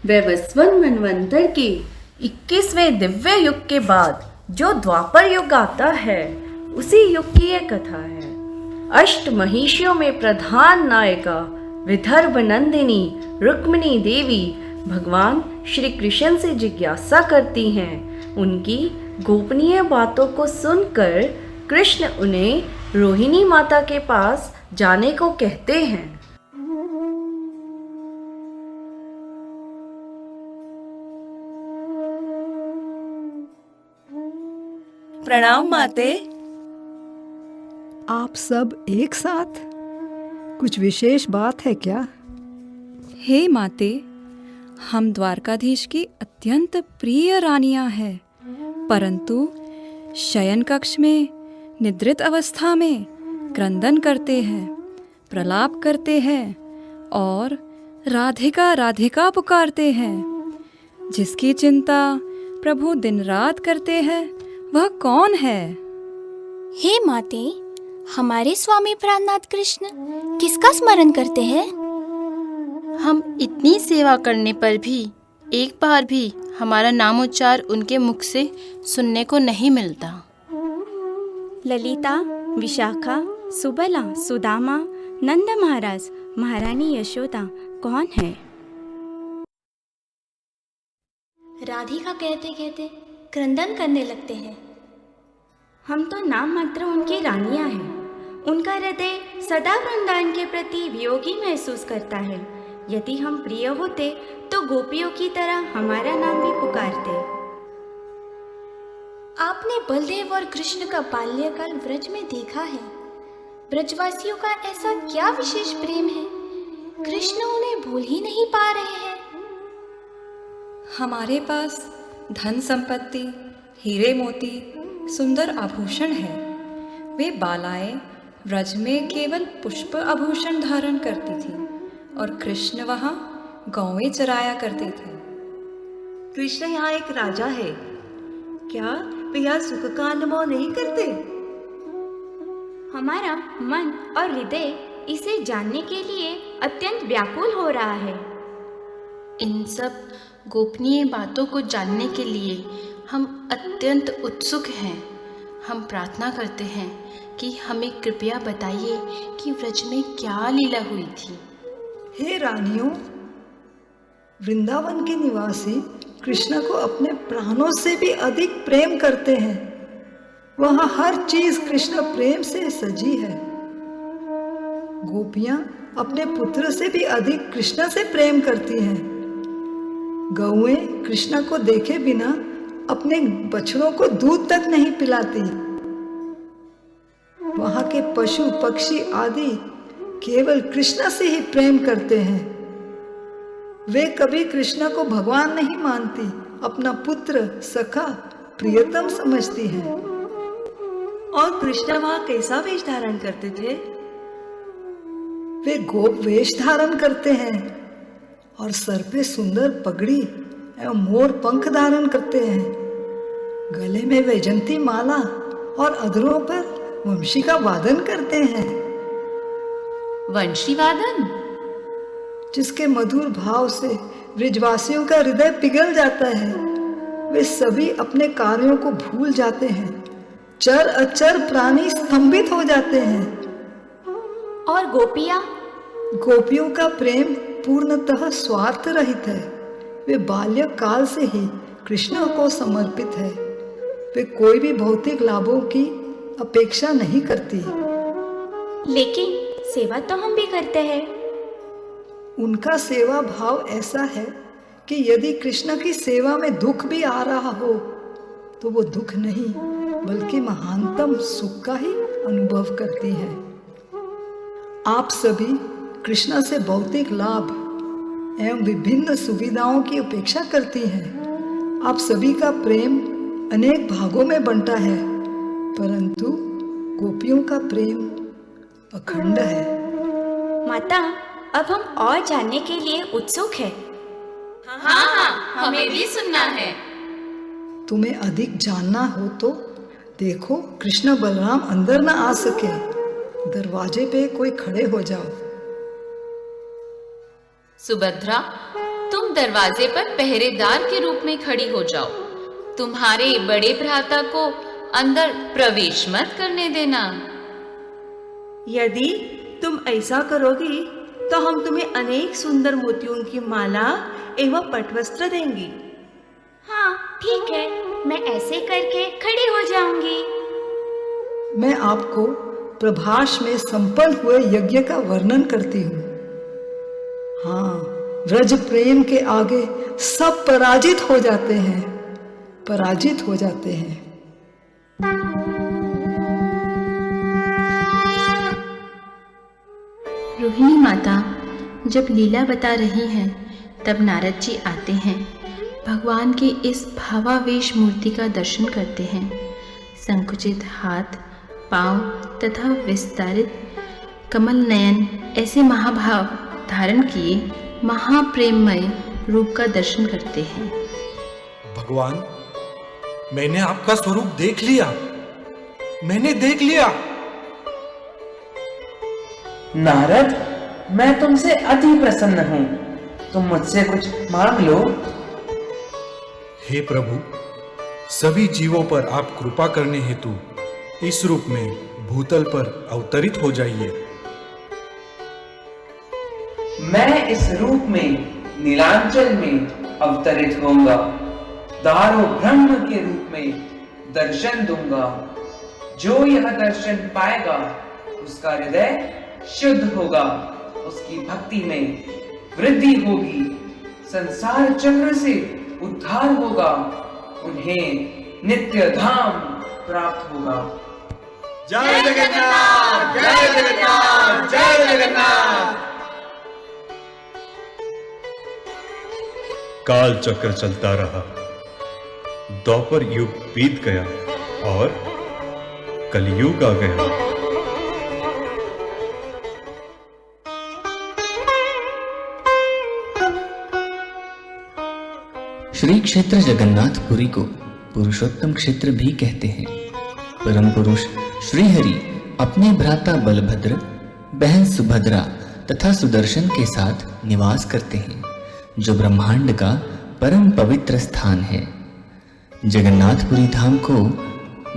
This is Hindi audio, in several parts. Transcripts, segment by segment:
वैवस्वत मनवंतर के 21वें दिव्य युग के बाद जो द्वापर युग आता है, उसी युग की यह कथा है। अष्ट महिषियों में प्रधान नायिका विदर्भ नंदिनी रुक्मिणी देवी भगवान श्री कृष्ण से जिज्ञासा करती हैं। उनकी गोपनीय बातों को सुनकर कृष्ण उन्हें रोहिणी माता के पास जाने को कहते हैं। प्रणाम माते। आप सब एक साथ? कुछ विशेष बात है क्या? हे माते, हम द्वारकाधीश की अत्यंत प्रिय रानियां हैं, परंतु शयन कक्ष में निद्रित अवस्था में क्रंदन करते हैं, प्रलाप करते हैं और राधिका राधिका पुकारते हैं। जिसकी चिंता प्रभु दिन रात करते हैं, वह कौन है? हे माते, हमारे स्वामी प्राणनाथ कृष्ण किसका स्मरण करते हैं? हम इतनी सेवा करने पर भी एक बार भी हमारा नामोच्चार उनके मुख से सुनने को नहीं मिलता। ललिता, विशाखा, सुबला, सुदामा, नंद महाराज, महारानी यशोदा कौन है? राधिका कहते कहते क्रंदन करने लगते हैं। हम तो नाम मात्र उनकी रानियां हैं। उनका हृदय सदा वृंदावन के प्रति वियोगी महसूस करता है। यदि हम प्रिय होते तो गोपियों की तरह हमारा नाम भी पुकारते। आपने बलदेव और कृष्ण का बाल्यकाल व्रज में देखा है। ब्रजवासियों का ऐसा क्या विशेष प्रेम है, कृष्ण उन्हें भूल ही नहीं पा रहे हैं। हमारे पास धन संपत्ति, हीरे मोती, सुंदर आभूषण है। वे बालाएं व्रज में केवल पुष्प आभूषण धारण करती थीं और कृष्ण वहाँ गौवें चराया करते थे। कृष्ण यहाँ एक राजा है, क्या वे यहाँ सुख का अनुभव नहीं करते? हमारा मन और हृदय इसे जानने के लिए अत्यंत व्याकुल हो रहा है। इन सब गोपनीय बातों को जानने के लिए हम अत्यंत उत्सुक हैं। हम प्रार्थना करते हैं कि हमें कृपया बताइए कि व्रज में क्या लीला हुई थी। हे रानियों, वृंदावन के निवासी कृष्ण को अपने प्राणों से भी अधिक प्रेम करते हैं। वहाँ हर चीज कृष्ण प्रेम से सजी है। गोपियां अपने पुत्र से भी अधिक कृष्ण से प्रेम करती हैं। गौएं कृष्ण को देखे बिना अपने बछड़ों को दूध तक नहीं पिलाती। वहाँ के पशु पक्षी आदि केवल कृष्ण से ही प्रेम करते हैं। वे कभी कृष्ण को भगवान नहीं मानती, अपना पुत्र सखा प्रियतम समझती हैं। और कृष्ण वहाँ कैसा वेश धारण करते थे? वे गोप वेश धारण करते हैं और सर पे सुंदर पगड़ी एवं मोर पंख धारण करते हैं। गले में वैजंती माला और अधरों पर वंशी का वादन करते हैं। वंशी वादन? जिसके मधुर भाव से ब्रजवासियों का हृदय पिघल जाता है। वे सभी अपने कार्यों को भूल जाते हैं। चर अचर प्राणी स्तंभित हो जाते हैं। और गोपियां? गोपियों का प्रेम पूर्णतः स्वार्थ रहित है। वे बाल्यकाल से ही कृष्ण को समर्पित है। वे कोई भी भौतिक लाभों की अपेक्षा नहीं करती। लेकिन सेवा तो हम भी करते हैं। उनका सेवा भाव ऐसा है कि यदि कृष्ण की सेवा में दुख भी आ रहा हो तो वो दुख नहीं बल्कि महानतम सुख का ही अनुभव करती है। आप सभी कृष्ण से भौतिक लाभ एवं विभिन्न सुविधाओं की अपेक्षा करती हैं। आप सभी का प्रेम अनेक भागों में बंटा है, परंतु गोपियों का प्रेम अखंड है। माता, अब हम और जानने के लिए उत्सुक है। हाँ, हमें भी सुनना है। तुम्हें अधिक जानना हो तो देखो, कृष्ण बलराम अंदर न आ सके। दरवाजे पे कोई खड़े हो जाओ। सुभद्रा, तुम दरवाजे पर पहरेदार के रूप में खड़ी हो जाओ। तुम्हारे बड़े भ्राता को अंदर प्रवेश मत करने देना। यदि तुम ऐसा करोगी तो हम तुम्हें अनेक सुंदर मोतियों की माला एवं पटवस्त्र देंगी। हाँ ठीक है, मैं ऐसे करके खड़ी हो जाऊंगी। मैं आपको प्रभास में संपन्न हुए यज्ञ का वर्णन करती हूँ। हाँ, व्रज प्रेम के आगे सब पराजित हो जाते हैं, पराजित हो जाते हैं। रोहिणी माता जब लीला बता रही हैं, तब नारद जी आते हैं। भगवान की इस भावावेश मूर्ति का दर्शन करते हैं। संकुचित हाथ, पांव तथा विस्तारित कमल नयन ऐसे महाभाव धारण किए महाप्रेममय रूप का दर्शन करते हैं। भगवान, मैंने आपका स्वरूप देख लिया, मैंने देख लिया। नारद, मैं तुमसे अति प्रसन्न हूं। तुम मुझसे कुछ मांग लो। हे प्रभु, सभी जीवों पर आप कृपा करने हेतु इस रूप में भूतल पर अवतरित हो जाइए। मैं इस रूप में नीलांचल में अवतरित होऊंगा। दारो ब्रह्म के रूप में दर्शन दूंगा। जो यह दर्शन पाएगा उसका हृदय शुद्ध होगा, उसकी भक्ति में वृद्धि होगी, संसार चक्र से उद्धार होगा, उन्हें नित्य धाम प्राप्त होगा। जय जगन्नाथ, जय जगन्नाथ, जय जगन्नाथ। काल चक्र चलता रहा, द्वापर युग बीत गया और कलयुग आ गया। श्री क्षेत्र जगन्नाथपुरी को पुरुषोत्तम क्षेत्र भी कहते हैं। परम पुरुष श्रीहरि अपने भ्राता बलभद्र, बहन सुभद्रा तथा सुदर्शन के साथ निवास करते हैं, जो ब्रह्मांड का परम पवित्र स्थान है। जगन्नाथपुरी धाम को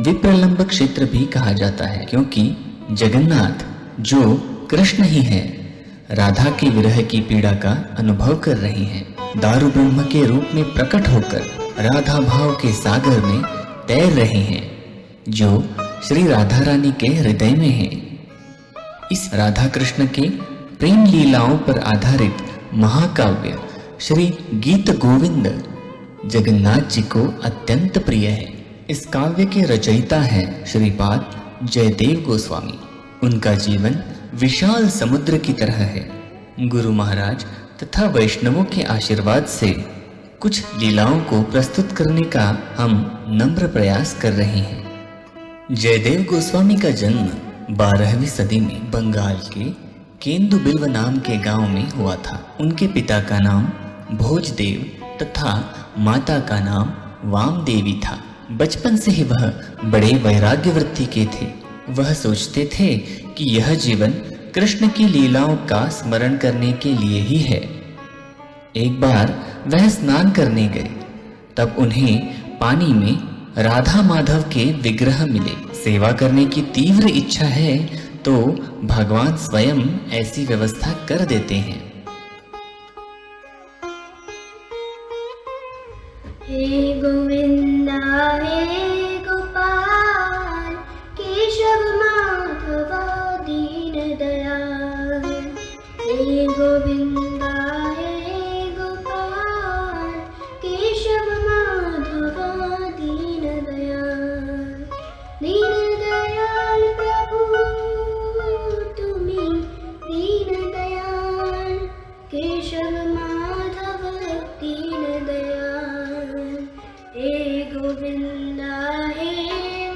विप्रलंब क्षेत्र भी कहा जाता है, क्योंकि जगन्नाथ जो कृष्ण ही है, राधा के विरह की पीड़ा का अनुभव कर रही हैं। दारु ब्रह्म के रूप में प्रकट होकर राधा भाव के सागर में तैर रहे हैं, जो श्री राधा रानी के हृदय में है। इस राधा कृष्ण के प्रेम लीलाओं पर आधारित महाकाव्य श्री गीत गोविंद जगन्नाथ जी को अत्यंत प्रिय है। इस काव्य के रचयिता हैं श्रीपाद जयदेव गोस्वामी। उनका जीवन विशाल समुद्र की तरह है। गुरु महाराज तथा वैष्णवों के आशीर्वाद से कुछ लीलाओं को प्रस्तुत करने का हम नम्र प्रयास कर रहे हैं। जयदेव गोस्वामी का जन्म 12वीं सदी में बंगाल के केंदु बिल्व नाम के गांव में हुआ था। उनके पिता का नाम भोजदेव तथा माता का नाम वामदेवी था। बचपन से ही वह बड़े वैराग्य वृत्ति के थे। वह सोचते थे कि यह जीवन कृष्ण की लीलाओं का स्मरण करने के लिए ही है। एक बार वह स्नान करने गए, तब उन्हें पानी में राधा माधव के विग्रह मिले। सेवा करने की तीव्र इच्छा है तो भगवान स्वयं ऐसी व्यवस्था कर देते हैं। हे गोविंदा हे गोपाल, केशव माधव दीन दयाल। हे गोविंदा हे गोपाल, केशव माधव दीन दयाल। दीन दयाल प्रभु तुम्हें दीन दयाल, केशव माधव दीन दयाल। हे गोविंदा हे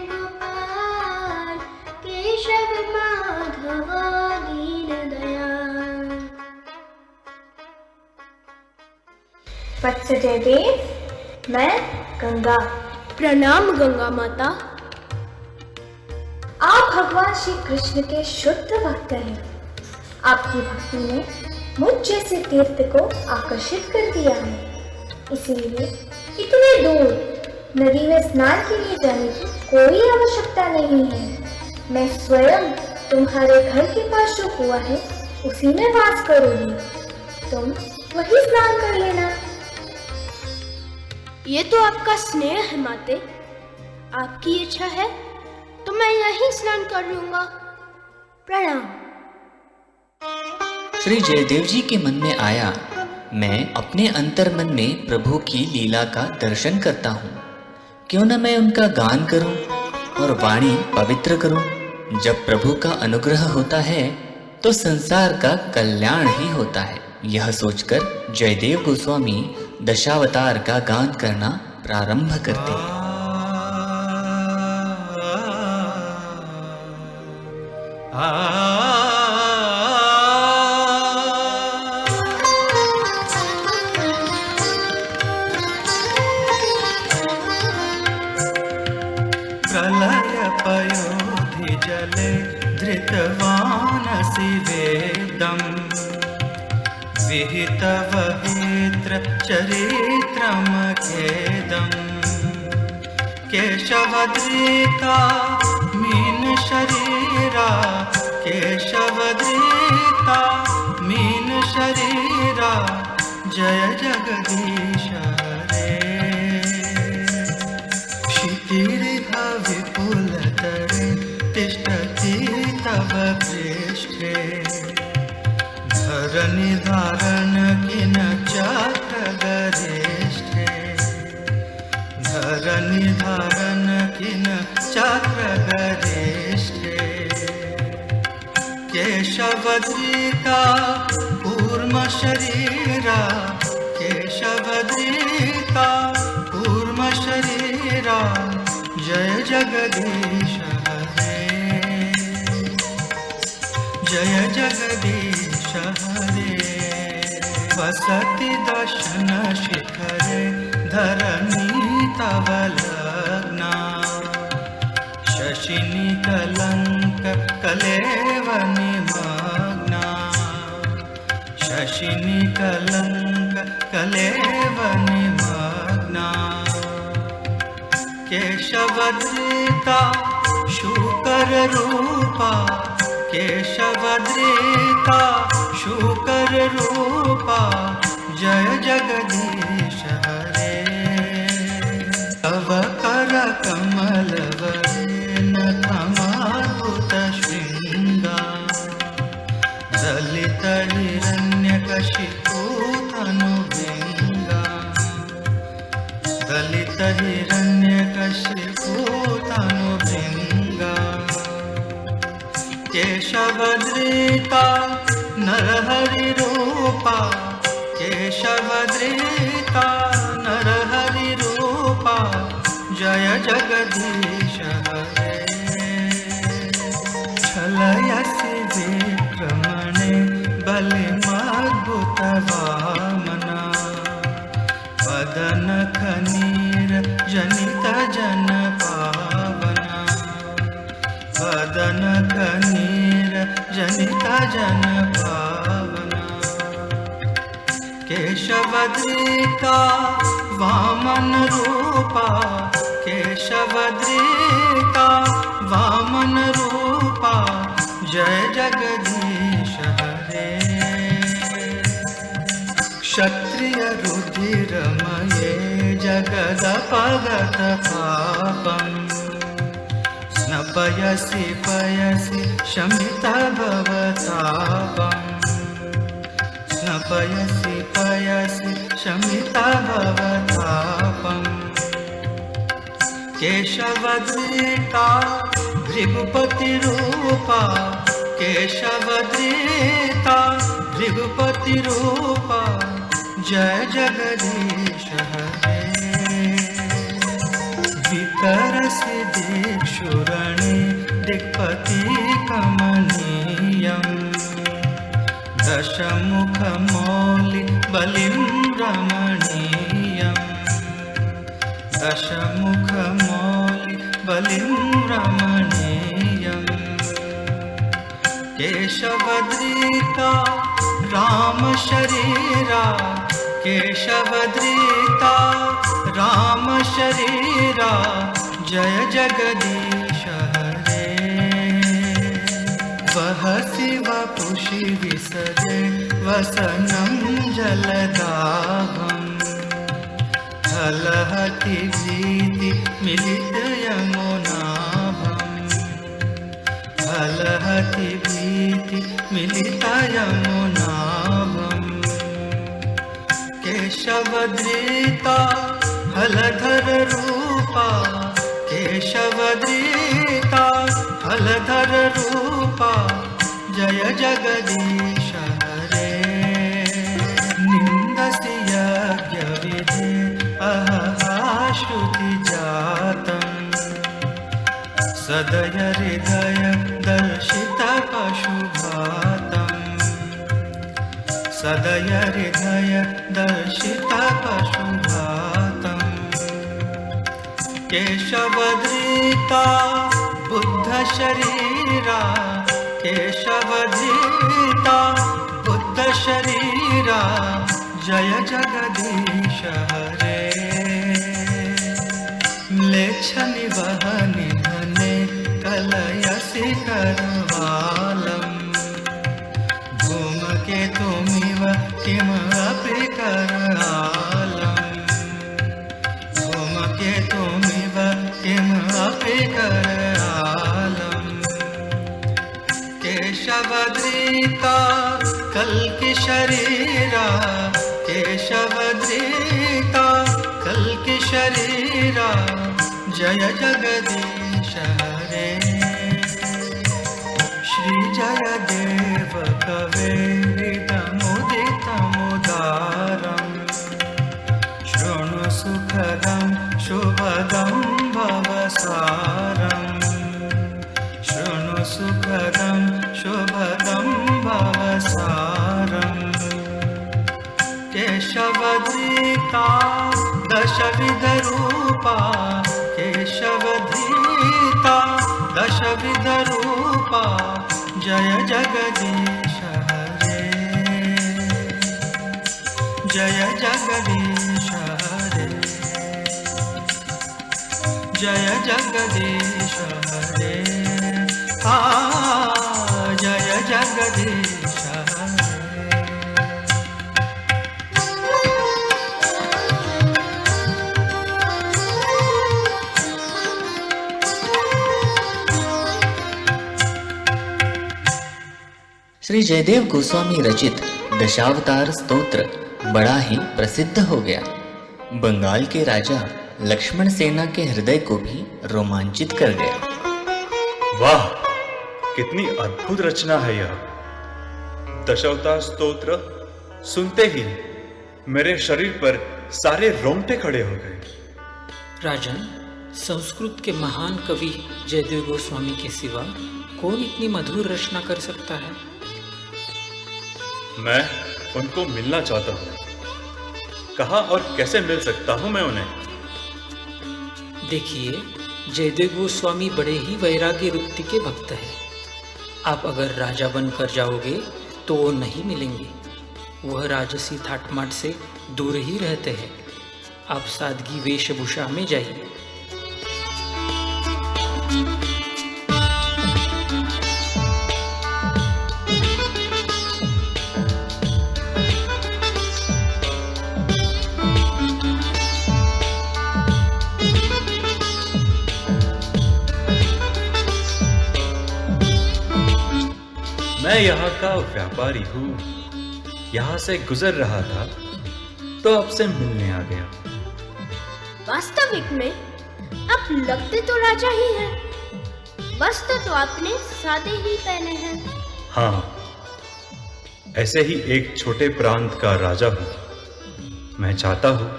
गोपाल, केशव माधव दीन दयाल। वत्स जयदेव, मैं गंगा। प्रणाम गंगा माता। आप भगवान श्री कृष्ण के शुद्ध भक्त हैं। आपकी भक्ति में मुझ जैसे तीर्थ को आकर्षित कर दिया है। इसलिए इतने दूर नदी में स्नान के लिए जाने की कोई आवश्यकता नहीं है। मैं स्वयं तुम्हारे घर के पास जो कुआं है उसी में वास करूंगी। तुम वही स्नान कर लेना। ये तो आपका स्नेह है माते। आपकी इच्छा है तो मैं यहीं स्नान कर लूंगा। प्रणाम। श्री जयदेव जी के मन में आया, मैं अपने अंतर मन में प्रभु की लीला का दर्शन करता हूँ। क्यों न मैं उनका गान करूं और वाणी पवित्र करूं। जब प्रभु का अनुग्रह होता है तो संसार का कल्याण ही होता है। यह सोचकर जयदेव गोस्वामी दशावतार का गान करना प्रारंभ करते हैं। प्रलय पयोधि जले धृतवानसि वेदम् विहितवहित्र चरित्रमखेदम् केशवद्रिता मीन शरीरा केशवद्रिता मीन शरीरा जय जगदीश हरे क्षितिरिह विपुलतरे तिष्ठति तव पृष्ठे धरनि धारण किन चक्रगरिष्ठे धरनि धारण किन चक्रगरिष्ठे केशवद्रिता कूर्म शरीरा केशवद्रिता कूर्म शरीरा जय जगदीश हरे जय जगदीश हरे वसति दर्शन शिखरे धरणी तव लग्ना शशिनि कलंक कलेव निमग्ना शशिनि कलंक कलेव निमग्ना केशवद्रिता शूकर रूपा केशवद्रिता शूकर रूपा जय जगदीश हरे तव कर कमल वरेण कमाद्भुत शृंगा दलित हिरण्यकशिपु तनुभृंगा दलित हिरण्यकशिपु तनुभृंगा केशवद्रिता नरहरि रूपा केशवद्रिता नरहरि रूपा जय जगदीश हरे छलयसि विक्रमणे बलिमद्भुत वामना वदन खनीर जनित जन पावना वदन खनीर जनित जन पावना केशवद्रिता वामन रूपा केशवद्रिता वामन रूपा जय जगदीश हरे क्षत्रिय रुधिरमये जगदपगत पापम् स्नपयसि पयसि शमित भवतापम् स्नपयसि पयसि शमित भवतापम् केशवद्रिता भृगुपति रूपा केशवद्रिता भृगुपति रूपा जय जगदीश हरे विकरसि दिक्षुरणे दिक्पति कमनीयम् दशमुखमौलि बलिं रमणीयम् दशमुखमौलि बलिं रमणीयम् केशवद्रिता राम शरीरा केशवधृता राम शरीरा जय जगदीश हरे वह शिव पुषि विसरे वसनं जलदाहम् हलहति भीति मिलित यमुनाभम् हलहति भीति मिलित यमुनाभम् केशवधृता हलधर रूपा केशवधृता हलधर रूपा जय जगदीश हरे निन्दसि यज्ञ विधि अहश्रुति जातम् सदय हृदय दर्शित पशुघातम् सदय हृदय दर्शित पशुघातम् केशवधृता बुद्ध शरीरा केशवधृता बुद्ध शरीरा जय जगदीश हरे म्लेच्छ निवह निधने कलयसि करवालम् धूमकेतुमिव किमपि करालम् धूमकेतुमिव किमपि करालम् केशवधृता कल्कि शरीरा केशवधृता कल्कि शरीरा जय जगदीश हरे श्री जयदेव कवेरिदमुदितमुदारम् शृणु सुखदं शुभदं भवसारम् शृणु सुखदं शुभदं भवसारम् केशवधृता दशविधरूपा केशवधृता दशविधरूपा जय जगदीश हरे जय जगदीश हरे जय जगदीश हरे जय जगदीश हरे श्री जयदेव गोस्वामी रचित दशावतार स्तोत्र बड़ा ही प्रसिद्ध हो गया। बंगाल के राजा लक्ष्मण सेना के हृदय को भी रोमांचित कर गया। वाह, कितनी अद्भुत रचना है यह। दशावतार स्तोत्र सुनते ही मेरे शरीर पर सारे रोंगटे खड़े हो गए। राजन, संस्कृत के महान कवि जयदेव गोस्वामी के सिवा कौन इतनी मधुर रचना कर सकता है? मैं उनको मिलना चाहता हूँ। कहाँ और कैसे मिल सकता हूँ मैं उन्हें? देखिए, जयदेव गोस्वामी बड़े ही वैराग्य वृत्ति के भक्त हैं। आप अगर राजा बनकर जाओगे तो वो नहीं मिलेंगे। वह राजसी ठाटमाट से दूर ही रहते हैं। आप सादगी वेशभूषा में जाइए। मैं यहाँ का व्यापारी हूँ। यहाँ से गुजर रहा था तो आपसे मिलने आ गया। वास्तविक में आप लगते तो राजा ही हैं। वस्त्र तो आपने सादे ही पहने हैं। हाँ, ऐसे ही एक छोटे प्रांत का राजा हूँ। मैं चाहता हूँ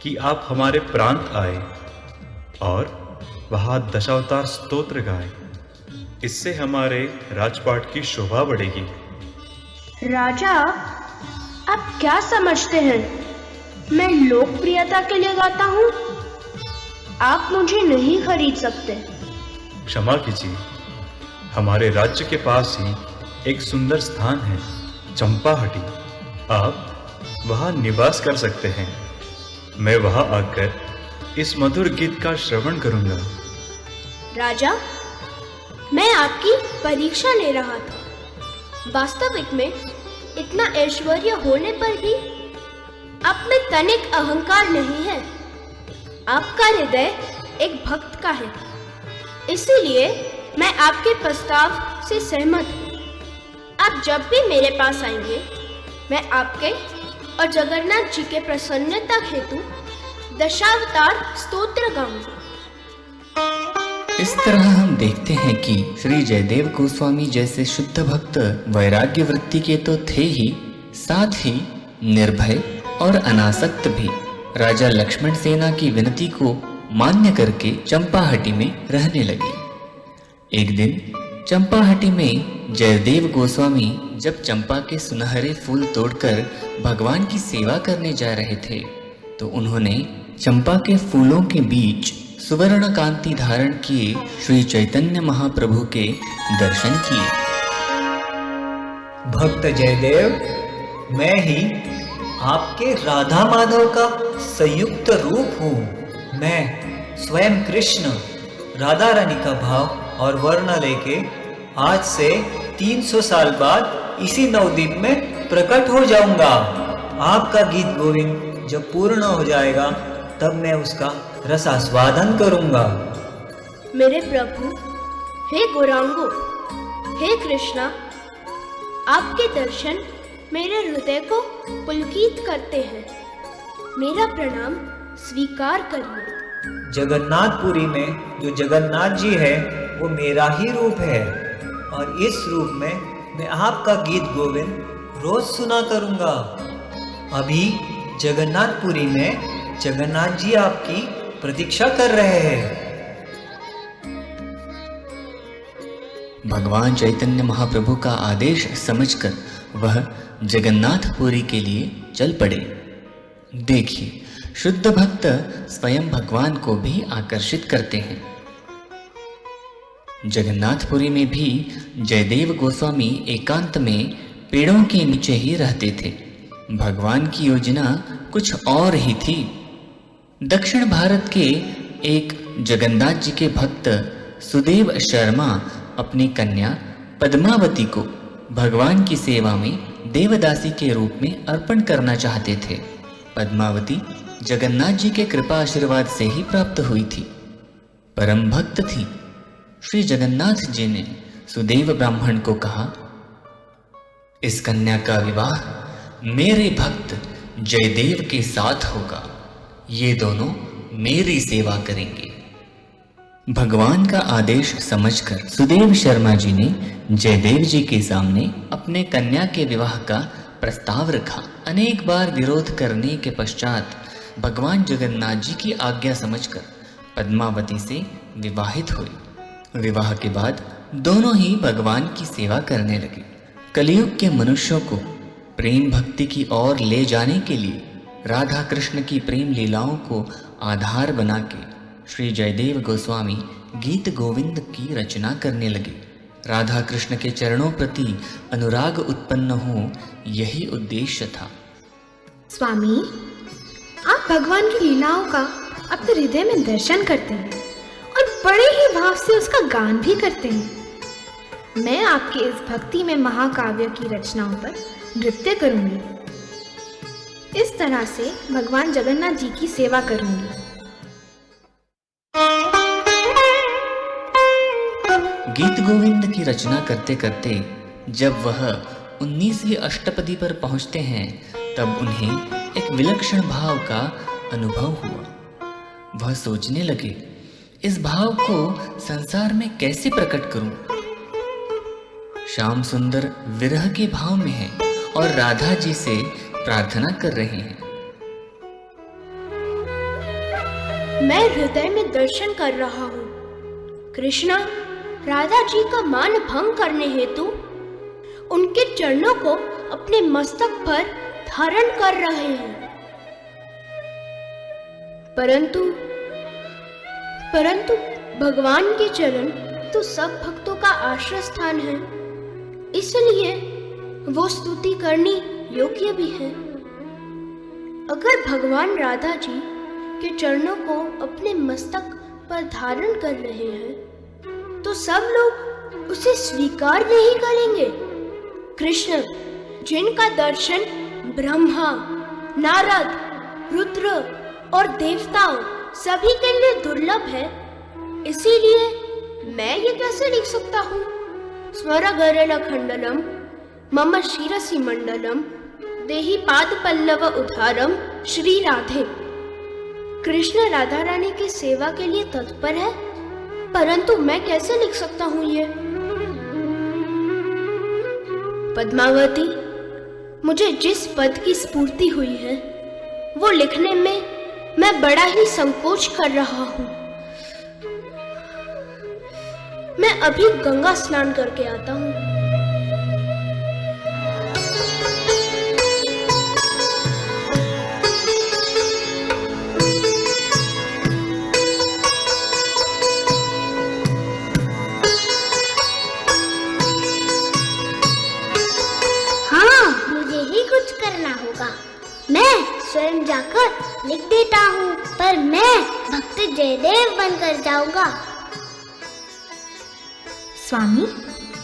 कि आप हमारे प्रांत आए और वहाँ दशावतार स्तोत्र गाएं। इससे हमारे राजपाट की शोभा बढ़ेगी। राजा, आप क्या समझते हैं? मैं लोकप्रियता के लिए गाता हूँ। आप मुझे नहीं खरीद सकते। क्षमा कीजिए, हमारे राज्य के पास ही एक सुंदर स्थान है। चंपाहटी, आप वहां निवास कर सकते हैं। मैं वहां आकर इस मधुर गीत का श्रवण करूंगा। राजा, मैं आपकी परीक्षा ले रहा था। वास्तविक में इतना ऐश्वर्य होने पर भी आप में तनिक अहंकार नहीं है। आपका हृदय एक भक्त का है, इसीलिए मैं आपके प्रस्ताव से सहमत हूँ। आप जब भी मेरे पास आएंगे, मैं आपके और जगन्नाथ जी के प्रसन्नता हेतु दशावतार स्तोत्र गाऊंगा। इस तरह हम देखते हैं कि श्री जयदेव गोस्वामी जैसे शुद्ध भक्त वैराग्य वृत्ति के तो थे ही, साथ ही निर्भय और अनासक्त भी। राजा लक्ष्मण सेना की विनती को मान्य करके चंपाहटी में रहने लगे। एक दिन चंपाहटी में जयदेव गोस्वामी जब चंपा के सुनहरे फूल तोड़कर भगवान की सेवा करने जा रहे थे, तो उन्होंने चंपा के फूलों के बीच सुवर्ण कांति धारण किए श्री चैतन्य महाप्रभु के दर्शन किए। भक्त जयदेव, मैं ही आपके राधा माधव का संयुक्त रूप हूँ। मैं स्वयं कृष्ण राधा रानी का भाव और वर्ण लेके आज से 300 साल बाद इसी नवद्वीप में प्रकट हो जाऊंगा। आपका गीत गोविंद जब पूर्ण हो जाएगा, तब मैं उसका रसास्वादन करूंगा। मेरे प्रभु, हे गौरांगो, हे कृष्णा, आपके दर्शन मेरे हृदय को पुलकित करते हैं। मेरा प्रणाम स्वीकार करिए। जगन्नाथपुरी में जो जगन्नाथ जी है वो मेरा ही रूप है, और इस रूप में मैं आपका गीत गोविंद रोज सुना करूंगा। अभी जगन्नाथपुरी में जगन्नाथ जी आपकी प्रतीक्षा कर रहे हैं। भगवान चैतन्य महाप्रभु का आदेश समझकर वह जगन्नाथपुरी के लिए चल पड़े। देखिए, शुद्ध भक्त स्वयं भगवान को भी आकर्षित करते हैं। जगन्नाथपुरी में भी जयदेव गोस्वामी एकांत में पेड़ों के नीचे ही रहते थे। भगवान की योजना कुछ और ही थी। दक्षिण भारत के एक जगन्नाथ जी के भक्त सुदेव शर्मा अपनी कन्या पद्मावती को भगवान की सेवा में देवदासी के रूप में अर्पण करना चाहते थे। पद्मावती जगन्नाथ जी के कृपा आशीर्वाद से ही प्राप्त हुई थी, परम भक्त थी। श्री जगन्नाथ जी ने सुदेव ब्राह्मण को कहा, इस कन्या का विवाह मेरे भक्त जयदेव के साथ होगा। ये दोनों मेरी सेवा करेंगे। भगवान का आदेश समझकर सुदेव शर्मा जी ने जयदेव जी के सामने अपने कन्या के विवाह का प्रस्ताव रखा। अनेक बार विरोध करने के पश्चात भगवान जगन्नाथ जी की आज्ञा समझकर पद्मावती से विवाहित हुए। विवाह के बाद दोनों ही भगवान की सेवा करने लगे। कलयुग के मनुष्यों को प्रेम भक्ति की ओर ले जाने के लिए राधा कृष्ण की प्रेम लीलाओं को आधार बना के श्री जयदेव गोस्वामी गीत गोविंद की रचना करने लगे। राधा कृष्ण के चरणों प्रति अनुराग उत्पन्न हो, यही उद्देश्य था। स्वामी, आप भगवान की लीलाओं का अपने हृदय में दर्शन करते हैं और बड़े ही भाव से उसका गान भी करते हैं। मैं आपके इस भक्ति में महाकाव्य की रचनाओं पर नृत्य करूंगी। इस तरह से भगवान जगन्नाथ जी की सेवा करूंगी। गीत गोविंद की रचना करते करते जब वह 19वीं अष्टपदी पर पहुंचते हैं, तब उन्हें एक विलक्षण भाव का अनुभव हुआ। वह सोचने लगे, इस भाव को संसार में कैसे प्रकट करूं? श्याम सुंदर विरह के भाव में है और राधा जी से प्रार्थना कर रहे हैं। मैं हृदय में दर्शन कर रहा हूँ। कृष्णा राधा जी का मान भंग करने हेतु उनके चरणों को अपने मस्तक पर धारण कर रहे हैं, परंतु भगवान के चरण तो सब भक्तों का आश्रय स्थान है। इसलिए वो स्तुति करनी योग्य भी है। अगर भगवान राधा जी के चरणों को अपने मस्तक पर धारण कर रहे हैं तो सब लोग उसे स्वीकार नहीं करेंगे। कृष्ण जिनका दर्शन ब्रह्मा, नारद, रुद्र और देवताओं सभी के लिए दुर्लभ है, इसीलिए मैं ये कैसे लिख सकता हूँ? स्मर गरल खंडलम मम शिरसि मंडलम देहि पाद पल्लव उद्धारम श्री राधे। कृष्ण राधा रानी की सेवा के लिए तत्पर है, परंतु मैं कैसे लिख सकता हूँ ये? पद्मावती, मुझे जिस पद की स्फूर्ति हुई है वो लिखने में मैं बड़ा ही संकोच कर रहा हूँ। मैं अभी गंगा स्नान करके आता हूँ। मैं स्वयं जाकर लिख देता हूँ, पर मैं भक्त जयदेव बनकर जाऊंगा। स्वामी,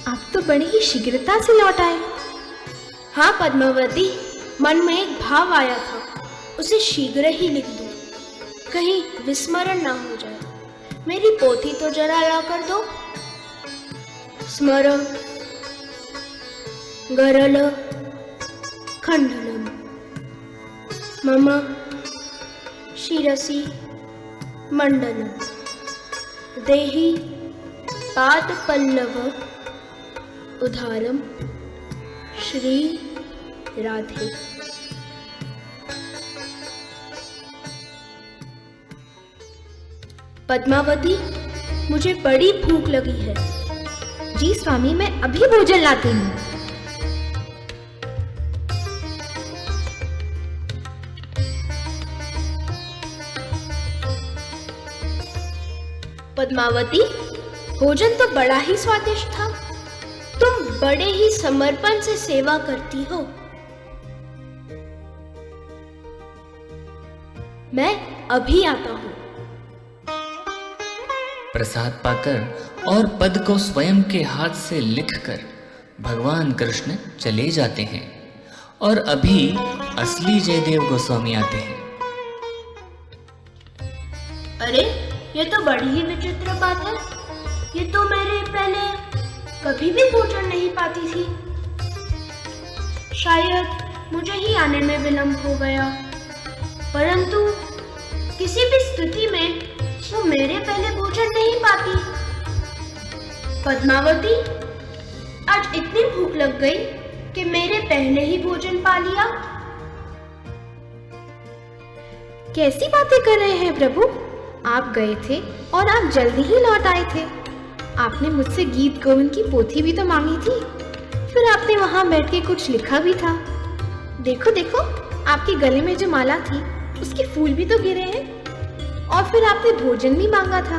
आप तो बड़ी ही शीघ्रता से लौट आए। हाँ पद्मावती, मन में एक भाव आया था, उसे शीघ्र ही लिख दूं, कहीं विस्मरण ना हो जाए। मेरी पोथी तो जरा ला कर दो। स्मर गरल खंडलम मम शिरसि मंडलम देहि पाद पल्लव उद्धारम श्री राधे। पद्मावती, मुझे बड़ी भूख लगी है। जी स्वामी, मैं अभी भोजन लाती हूँ। पद्मावती, भोजन तो बड़ा ही स्वादिष्ट था। तुम बड़े ही समर्पण से सेवा करती हो। मैं अभी आता हूँ। प्रसाद पाकर और पद को स्वयं के हाथ से लिखकर भगवान कृष्ण चले जाते हैं और अभी असली जयदेव गोस्वामी आते हैं। अरे, ये तो बड़ी ही विचित्र बात है। ये तो मेरे पहले कभी भी भोजन नहीं पाती थी। शायद मुझे ही आने में विलंब हो गया, परंतु किसी भी स्थिति में वो मेरे पहले भोजन नहीं पाती। पद्मावती, आज इतनी भूख लग गई कि मेरे पहले ही भोजन पा लिया। कैसी बातें कर रहे हैं प्रभु? आप गए थे और आप जल्दी ही लौट आए थे। आपने मुझसे गीत गोविंद की पोथी भी तो मांगी थी, फिर आपने वहां बैठ के कुछ लिखा भी था। देखो देखो, आपके गले में जो माला थी उसके फूल भी तो गिरे हैं। और फिर आपने भोजन भी मांगा था।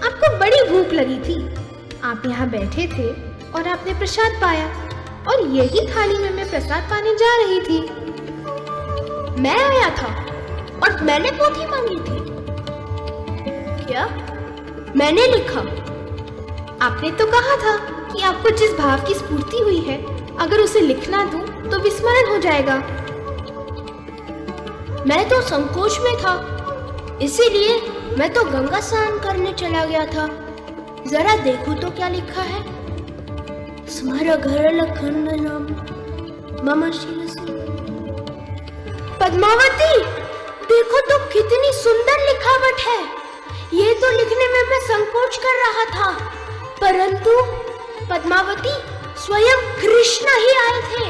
आपको बड़ी भूख लगी थी। आप यहाँ बैठे थे और आपने प्रसाद पाया, और यही थाली में मैं प्रसाद पाने जा रही थी। मैं आया था और मैंने पोथी मांगी थी। क्या मैंने लिखा? आपने तो कहा था कि आपको जिस भाव की स्फूर्ति हुई है, अगर उसे लिखना दूं तो विस्मरण हो जाएगा। मैं तो संकोच में था, इसीलिए मैं तो गंगा स्नान करने चला गया था। जरा देखूं तो क्या लिखा है। स्मर गरल खंडलम मम शिरसि। पद्मावती, देखो तो कितनी सुंदर लिखावट है। ये तो लिखने में मैं संकोच कर रहा था, परंतु पद्मावती, स्वयं कृष्ण ही आए थे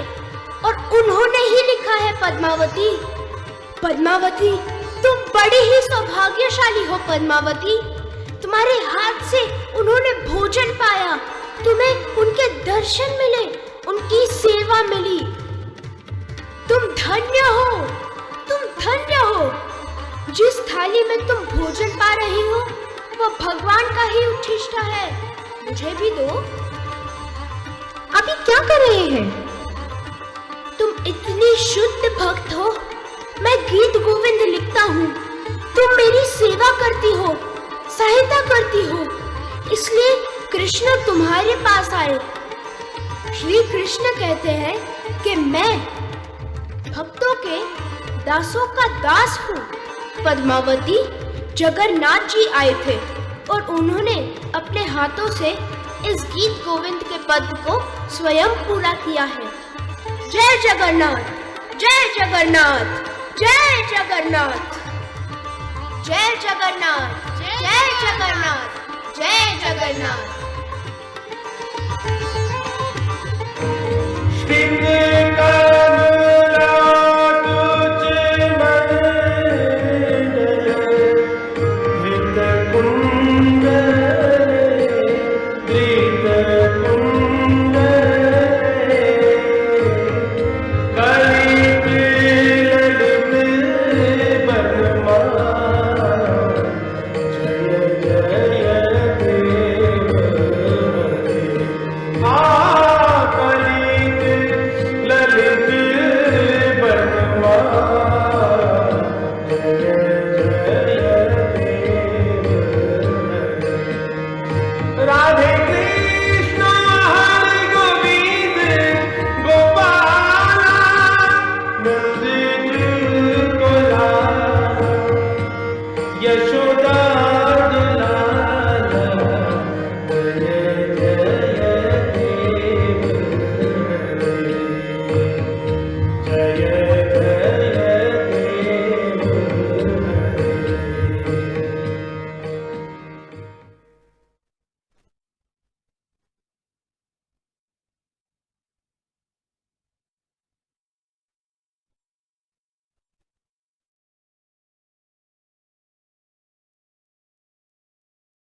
और उन्होंने ही लिखा है। पद्मावती, पद्मावती, तुम बड़ी ही सौभाग्यशाली हो। पद्मावती, तुम्हारे हाथ से उन्होंने भोजन पाया, तुम्हें उनके दर्शन मिले, उनकी सेवा मिली। तुम धन्य हो, तुम धन्य हो। जिस थाली में तुम भोजन पा रही हो वो भगवान का ही उच्छिष्ट है। मुझे भी दो। आप ये क्या कर रहे हैं? इतनी शुद्ध भक्त हो, मैं गीत गोविंद लिखता हूँ, तुम मेरी सेवा करती हो, सहायता करती हो, इसलिए कृष्ण तुम्हारे पास आए। श्री कृष्ण कहते हैं कि मैं भक्तों के दासों का दास हूँ। पद्मावती जगन्नाथ जी आए थे और उन्होंने अपने हाथों से इस गीत गोविंद के पद को स्वयं पूरा किया है। जय जगन्नाथ, जय जगन्नाथ, जय जगन्नाथ, जय जगन्नाथ, जय जगन्नाथ, जय जगन्नाथ।